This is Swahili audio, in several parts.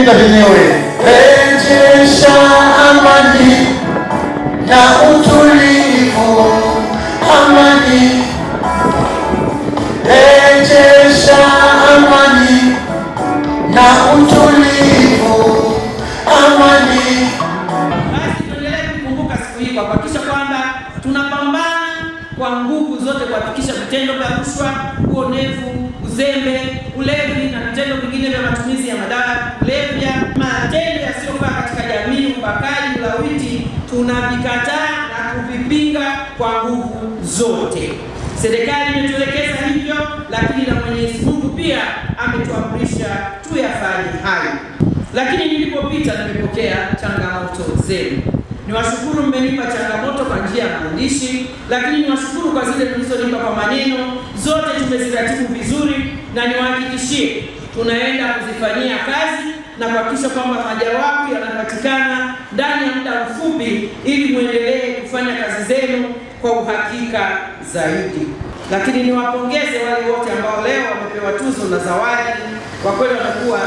vita vyenyewe. Rejesha amani na utulivu, amani. Rejesha amani na utulivu, amani. Basi tuendelee kukumbuka siku hii kwa kuhakikisha kwamba tunapambana kwa nguvu zote kuhakikisha vitendo vya rushwa, uonevu, uzembe, ulevi na vitendo vingine vya matumizi ya madawa ya kulevya, matendo yasiyofaa katika jamii, ubakaji, ulawiti, tunavikataa na kuvipinga kwa nguvu zote. Serikali imetuelekeza hivyo, lakini na Mwenyezi Mungu pia ametuamrisha tuyafanye hayo. Lakini nilipopita nimepokea changamoto zenu. Niwashukuru, mmenipa changamoto kwa njia ya maandishi, lakini niwashukuru kwa zile mlizonipa kwa maneno. Zote tumeziratibu vizuri, na niwahakikishie tunaenda kuzifanyia kazi na kuhakikisha kwamba majawabu yanapatikana ndani ya muda mfupi, ili muendelee kufanya kazi zenu kwa uhakika zaidi. Lakini niwapongeze wale wote ambao leo wamepewa tuzo na zawadi. Kwa kweli wamekuwa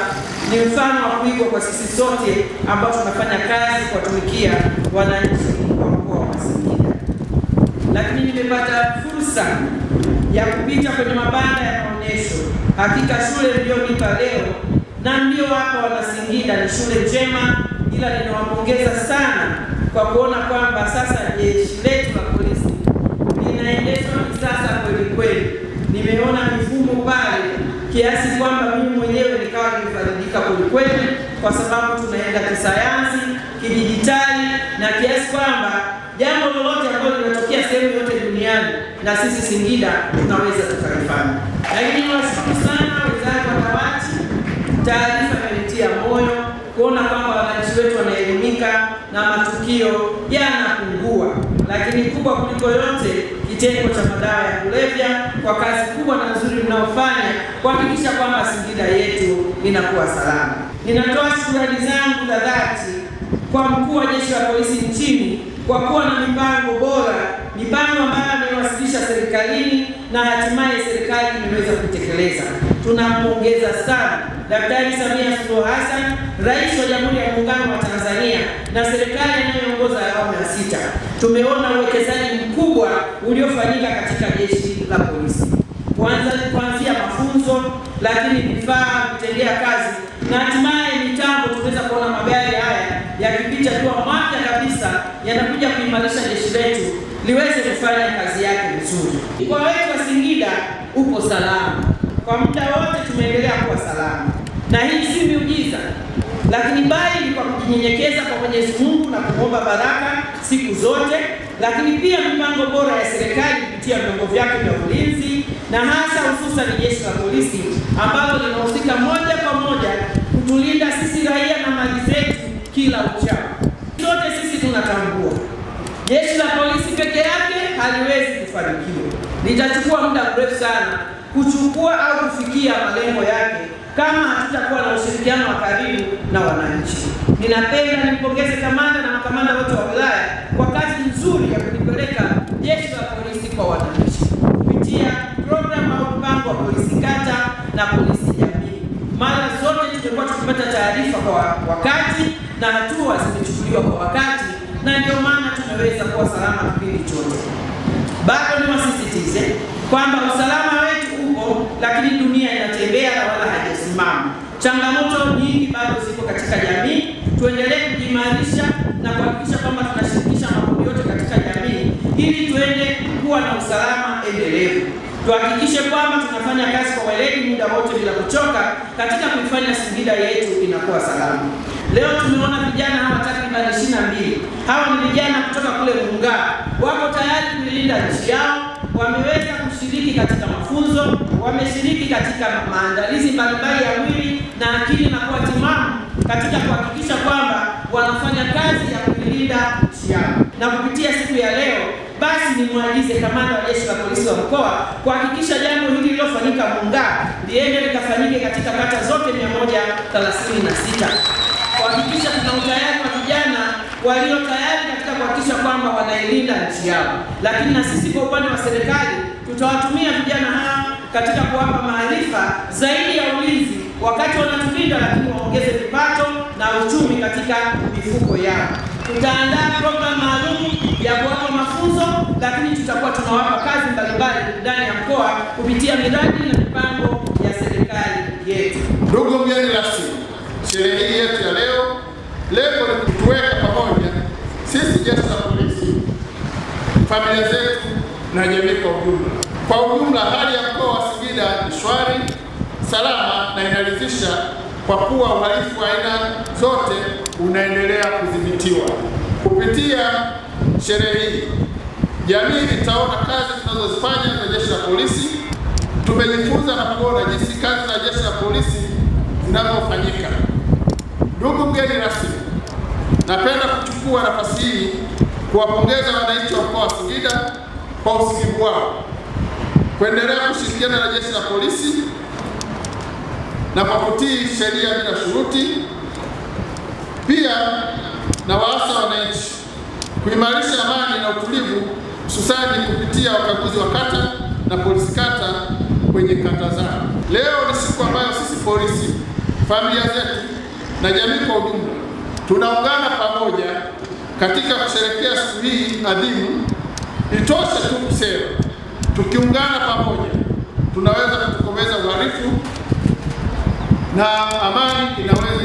ni mfano wa kuigwa kwa sisi sote ambao tunafanya kazi kuwatumikia wananchi wa mkoa wa Singida. Lakini nimepata fursa ya kupita kwenye mabanda ya maonyesho. Hakika shule mlionipa leo na ndio hapa wana Singida ni shule njema, ila ninawapongeza sana kwa kuona kwamba sasa jeshi letu la polisi linaendeshwa kisasa kweli kweli. Nimeona mifumo pale kiasi kwamba mimi mwenyewe nikawa nimefarijika kweli kweli, kwa sababu tunaenda kisayansi, kidijitali, na kiasi kwamba jambo lolote ambalo linatokea sehemu yote duniani na sisi Singida tunaweza tukalifanya. Lakini niwashukuru sana wenzangu wa dawati. Taarifa imenitia moyo kuona kwamba wananchi wetu wanaelimika na matukio yanapungua, lakini kubwa kuliko yote kitengo cha madawa ya kulevya, kwa kazi kubwa na nzuri mnaofanya kuhakikisha kwamba Singida yetu inakuwa salama. Ninatoa shukrani zangu za dhati kwa mkuu wa jeshi la polisi nchini kwa kuwa na mipango bora, mipango ambayo amewasilisha serikalini na hatimaye serikali imeweza kutekeleza. Tunampongeza sana Daktari Samia Suluhu Hassan, Rais wa Jamhuri ya Muungano wa Tanzania, na serikali inayoongoza awamu ya 6. Tumeona uwekezaji mkubwa uliofanyika katika jeshi la polisi, kuanzia mafunzo, lakini vifaa, vitendea kazi, na hatimaye mitambo. Tunaweza kuona magari haya yakipita kwa mapya kabisa, yanakuja kuimarisha jeshi letu liweze kufanya kazi yake vizuri. Mkoa wetu wa Singida upo salama, kwa muda wote tumeendelea kuwa salama, na hii si miujiza, lakini bali ni kwa kujinyenyekeza kwa Mwenyezi Mungu na kuomba baraka siku zote, lakini pia mipango bora ya serikali kupitia vyombo vyake vya ulinzi, na hasa hususan jeshi la polisi ambalo linahusika moja kwa moja kutulinda sisi raia na mali zetu kila uchao. Sote sisi tunatambua jeshi la polisi peke yake haliwezi kufanikiwa. Litachukua muda mrefu sana kuchukua au kufikia malengo yake kama hatutakuwa na ushirikiano wa karibu na wananchi. Ninapenda nimpongeze kamanda na makamanda wote wa wilaya kwa kazi nzuri ya kulipeleka jeshi la polisi kwa wananchi kupitia programu au mpango wa polisi kata na polisi jamii. Mara zote tumekuwa tukipata taarifa kwa wakati na hatua zimechukuliwa kwa wakati, na ndio maana tumeweza kuwa salama kipindi chote. Bado niwasisitize kwamba usalama wetu upo, lakini dunia inatembea na wala haijasimama. Changamoto nyingi bado ziko katika jamii. Tuendelee kujiimarisha na kuhakikisha kwamba tunashirikisha makundi yote katika jamii ili tuende kuwa na usalama endelevu. Tuhakikishe kwamba tunafanya kazi kwa weledi muda wote bila kuchoka katika kuifanya Singida yetu inakuwa salama. Leo tumeona vijana hawa takriban 22. Hawa ni vijana kutoka kule Muungano, wako tayari kuilinda nchi yao, wameweza kushiriki katika mafunzo, wameshiriki katika maandalizi mbalimbali ya mwili na akili na kuwa timamu katika kuhakikisha kwamba wanafanya kazi ya kuilinda nchi yao. Na kupitia siku ya leo basi nimwagize kamanda wa jeshi la polisi wa mkoa kuhakikisha jambo hili lilofanyika Muungano liende likafanyike katika kata zote 136. Kuhakikisha tuna utayari wa vijana walio tayari katika kuhakikisha kwamba wanailinda nchi yao. Lakini na sisi kwa upande wa serikali tutawatumia vijana hawa katika kuwapa maarifa zaidi ya ulinzi wakati wanatulinda, lakini waongeze vipato na uchumi katika mifuko yao. Tutaandaa programu maalum ya kuwapa mafunzo, lakini tutakuwa tunawapa kazi mbalimbali ndani ya mkoa kupitia miradi na mipango ya serikali yetu. Ndugu mgeni rasmi, sherehe hii yetu ya leo, lengo ni kutuweka pamoja sisi jeshi la polisi, familia zetu na jamii kwa ujumla. Kwa ujumla, hali ya mkoa wa Singida ni shwari, salama na inaridhisha, kwa kuwa uhalifu wa aina zote unaendelea kudhibitiwa. Kupitia sherehe hii, jamii itaona kazi tunazozifanya za jeshi la polisi. Tumejifunza na kuona jinsi kazi za jeshi la polisi zinavyofanyika. Ndugu mgeni rasmi, napenda kuchukua nafasi hii kuwapongeza wananchi wa mkoa wa Singida kwa usikivu wao, kuendelea kushirikiana na jeshi la polisi na kwa kutii sheria bila shuruti. Pia na waasa wananchi kuimarisha amani na utulivu, hususani kupitia wakaguzi wa kata na polisi kata kwenye kata zao. Leo ni siku ambayo sisi polisi, familia zetu na jamii kwa ujumla tunaungana pamoja katika kusherehekea siku hii adhimu. Itoshe tu kusema, tukiungana pamoja tunaweza kutokomeza uhalifu na amani inaweza